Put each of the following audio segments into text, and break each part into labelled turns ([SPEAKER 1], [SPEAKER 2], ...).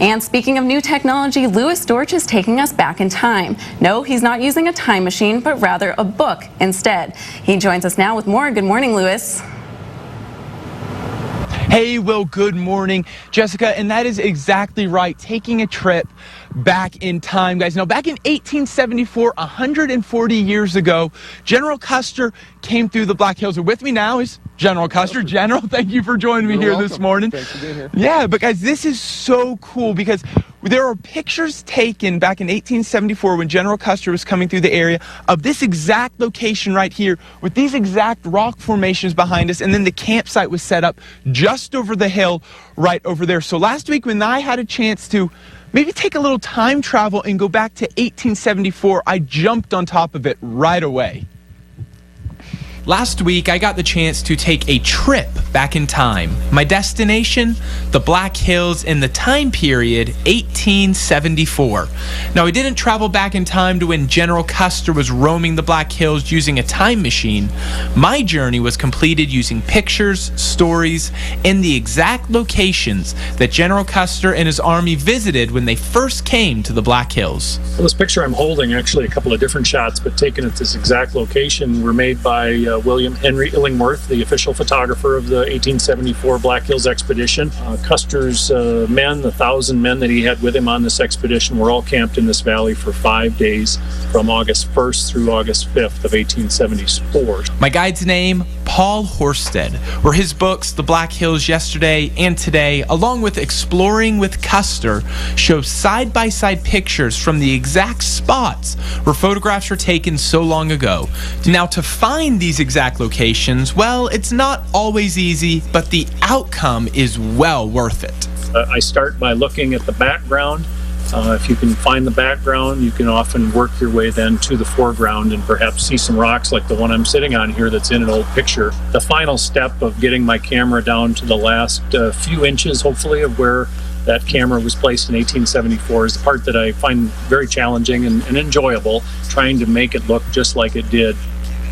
[SPEAKER 1] And speaking of new technology, Louis Dortch is taking us back in time. No, he's not using a time machine, but rather a book instead. He joins us now with more. Good morning, Louis.
[SPEAKER 2] Hey, Will, good morning. Jessica, and that is exactly right. Taking a trip back in time, guys. Now, back in 1874, 140 years ago, General Custer came through the Black Hills. And with me now is General Custer. General, thank you for joining me here this morning.
[SPEAKER 3] Thanks for being here.
[SPEAKER 2] Yeah, but guys, this is so cool because there are pictures taken back in 1874 when General Custer was coming through the area of this exact location right here with these exact rock formations behind us, and then the campsite was set up just over the hill right over there. So last week when I had a chance to maybe take a little time travel and go back to 1874, I jumped on top of it right away.
[SPEAKER 4] Last week, I got the chance to take a trip back in time. My destination, the Black Hills in the time period 1874. Now, I didn't travel back in time to when General Custer was roaming the Black Hills using a time machine. My journey was completed using pictures, stories, and the exact locations that General Custer and his army visited when they first came to the Black Hills.
[SPEAKER 3] Well, this picture I'm holding, actually a couple of different shots, but taken at this exact location, were made by William Henry Illingworth, the official photographer of the 1874 Black Hills expedition. Custer's men, the 1,000 men that he had with him on this expedition, were all camped in this valley for 5 days from August 1st through August 5th of 1874.
[SPEAKER 4] My guide's name, Paul Horsted, where his books, The Black Hills Yesterday and Today, along with Exploring with Custer, show side-by-side pictures from the exact spots where photographs were taken so long ago. Now, to find these exact locations, well, it's not always easy, but the outcome is well worth it.
[SPEAKER 3] I start by looking at the background. If you can find the background, you can often work your way then to the foreground and perhaps see some rocks like the one I'm sitting on here that's in an old picture. The final step of getting my camera down to the last few inches, hopefully, of where that camera was placed in 1874 is the part that I find very challenging and enjoyable, trying to make it look just like it did.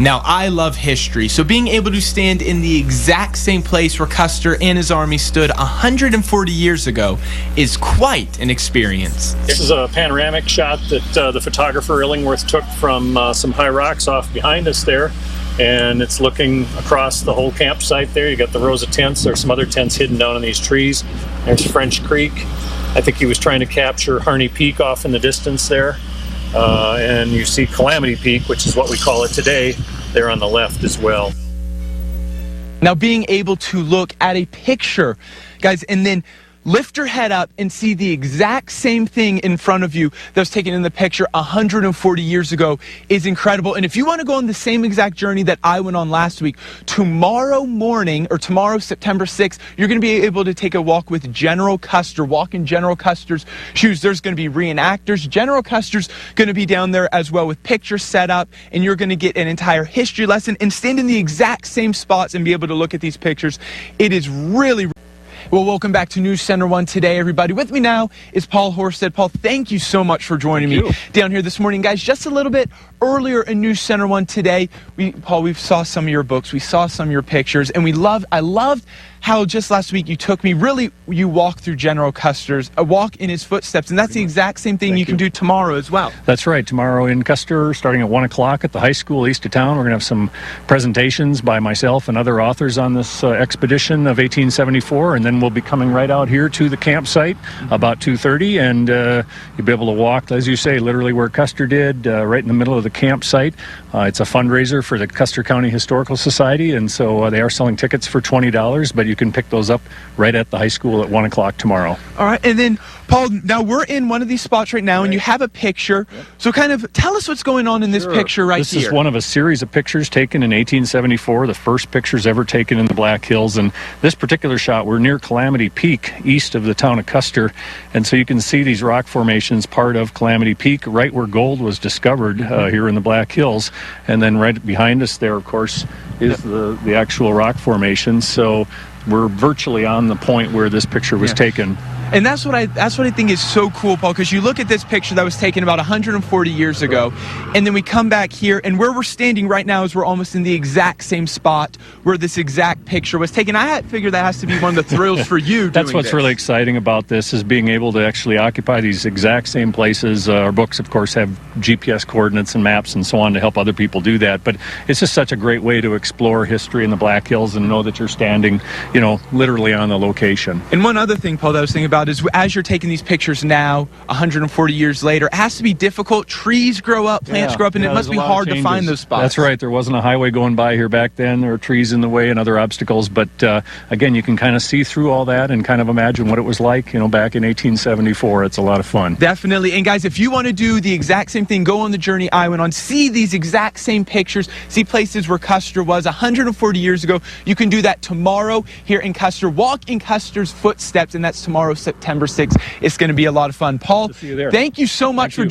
[SPEAKER 4] Now, I love history, so being able to stand in the exact same place where Custer and his army stood 140 years ago is quite an experience.
[SPEAKER 3] This is a panoramic shot that the photographer Illingworth took from some high rocks off behind us there, and it's looking across the whole campsite there. You got the rows of tents. There's some other tents hidden down in these trees. There's French Creek. I think he was trying to capture Harney Peak off in the distance there. And you see Calamity Peak, which is what we call it today, there on the left as well.
[SPEAKER 2] Now, being able to look at a picture, guys, and then lift your head up and see the exact same thing in front of you that was taken in the picture 140 years ago is incredible. And if you want to go on the same exact journey that I went on last week, tomorrow morning, or tomorrow, September 6th, you're going to be able to take a walk with General Custer, walk in General Custer's shoes. There's going to be reenactors. General Custer's going to be down there as well with pictures set up, and you're going to get an entire history lesson and stand in the exact same spots and be able to look at these pictures. It is really... Well, welcome back to News Center 1 today, everybody. With me now is Paul Horsted. Paul, thank you so much for joining me down here this morning. Guys, just a little bit earlier in News Center 1 today, Paul, we saw some of your books, we saw some of your pictures, and I loved how just last week you took me, really, you walked through General Custer's, a walk in his footsteps, and that's the exact same thing you can do tomorrow as well.
[SPEAKER 3] That's right. Tomorrow in Custer, starting at 1 o'clock at the high school east of town, we're going to have some presentations by myself and other authors on this expedition of 1874, and then we'll be coming right out here to the campsite about 2:30, and you'll be able to walk, as you say, literally where Custer did, right in the middle of the campsite. It's a fundraiser for the Custer County Historical Society, and so they are selling tickets for $20, but you can pick those up right at the high school at 1 o'clock tomorrow.
[SPEAKER 2] All right, and then, Paul, now we're in one of these spots right now, and you have a picture. So kind of tell us what's going on in this picture right here.
[SPEAKER 3] This is one of a series of pictures taken in 1874, the first pictures ever taken in the Black Hills. And this particular shot, we're near Calamity Peak, east of the town of Custer. And so you can see these rock formations, part of Calamity Peak, right where gold was discovered here in the Black Hills. And then right behind us there, of course, is the actual rock formation. So we're virtually on the point where this picture was taken.
[SPEAKER 2] And that's what I think is so cool, Paul, because you look at this picture that was taken about 140 years ago, and then we come back here, and where we're standing right now is we're almost in the exact same spot where this exact picture was taken. I had figured that has to be one of the thrills for you.
[SPEAKER 3] That's what's really exciting about this, is being able to actually occupy these exact same places. Our books, of course, have GPS coordinates and maps and so on to help other people do that, but it's just such a great way to explore history in the Black Hills and know that you're standing, you know, literally on the location.
[SPEAKER 2] And one other thing, Paul, that I was thinking about is as you're taking these pictures now, 140 years later, it has to be difficult. Trees grow up, plants grow up, and it must be hard to find those spots.
[SPEAKER 3] That's right. There wasn't a highway going by here back then. There were trees in the way and other obstacles, but again, you can kind of see through all that and kind of imagine what it was like, you know, back in 1874. It's a lot of fun.
[SPEAKER 2] Definitely. And guys, if you want to do the exact same thing, go on the journey I went on, see these exact same pictures, see places where Custer was 140 years ago. You can do that tomorrow here in Custer. Walk in Custer's footsteps, and that's tomorrow, September 6th. It's going to be a lot of fun. Paul,
[SPEAKER 3] see you there.
[SPEAKER 2] Thank you so much for joining.